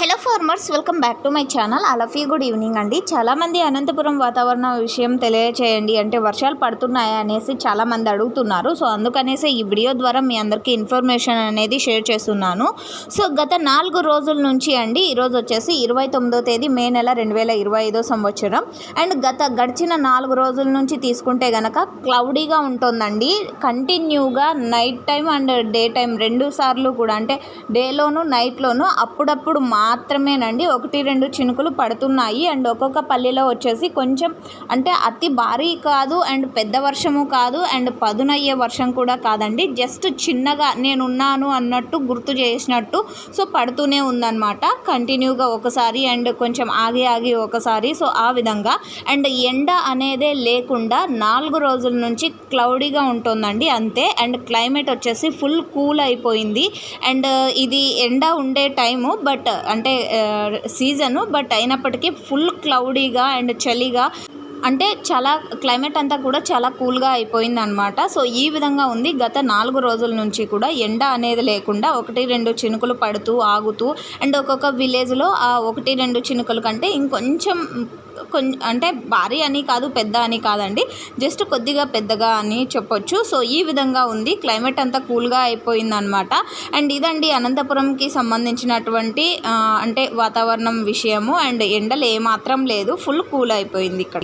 Hello farmers, welcome back to my channel. అలఫీ good evening అండి. చాలామంది అనంతపురం వాతావరణ విషయం తెలియచేయండి అంటే వర్షాలు పడుతున్నాయా అనేసి చాలామంది అడుగుతున్నారు. సో అందుకనేసి ఈ వీడియో ద్వారా మీ అందరికీ ఇన్ఫర్మేషన్ అనేది షేర్ చేస్తున్నాను. సో గత 4 రోజుల నుంచి అండి, ఈరోజు వచ్చేసి 29వ తేదీ మే నెల 2025 సంవత్సరం. అండ్ గడిచిన 4 రోజుల నుంచి తీసుకుంటే గనక క్లౌడీగా ఉంటుందండి. కంటిన్యూగా night time and day time 2 సార్లు కూడా, అంటే డేలోను నైట్లోను అప్పుడప్పుడు మాత్రమేనండి 1-2 చినుకులు పడుతున్నాయి. అండ్ ఒక్కొక్క పల్లెలో వచ్చేసి కొంచెం అంటే అతి భారీ కాదు అండ్ పెద్ద వర్షము కాదు అండ్ పదునయ్యే వర్షం కూడా కాదండి. జస్ట్ చిన్నగా నేనున్నాను అన్నట్టు గుర్తు చేసినట్టు సో పడుతూనే ఉందన్నమాట కంటిన్యూగా, ఒకసారి అండ్ కొంచెం ఆగి ఒకసారి. సో ఆ విధంగా అండ్ ఎండ అనేదే లేకుండా 4 రోజుల నుంచి క్లౌడీగా ఉంటుందండి అంతే. అండ్ క్లైమేట్ వచ్చేసి ఫుల్ కూల్ అయిపోయింది. అండ్ ఇది ఎండ ఉండే టైము బట్ అంటే సీజను, బట్ అయినప్పటికీ ఫుల్ క్లౌడీగా అండ్ చలిగా, అంటే చాలా క్లైమేట్ అంతా కూడా చాలా కూల్గా అయిపోయింది అనమాట. సో ఈ విధంగా ఉంది గత 4 రోజుల నుంచి కూడా. ఎండ అనేది లేకుండా 1-2 చినుకులు పడుతూ ఆగుతూ అండ్ ఒక్కొక్క విలేజ్లో ఆ 1-2 చినుకుల కంటే ఇంకొంచెం అంటే భారీ అని కాదు, పెద్ద అని కాదండి, జస్ట్ కొద్దిగా పెద్దగా అని చెప్పొచ్చు. సో ఈ విధంగా ఉంది, క్లైమేట్ అంతా కూల్గా అయిపోయింది అనమాట. అండ్ ఇదండి అనంతపురంకి సంబంధించినటువంటి అంటే వాతావరణం విషయము. అండ్ ఎండలు ఏమాత్రం లేదు, ఫుల్ కూల్ అయిపోయింది ఇక్కడ.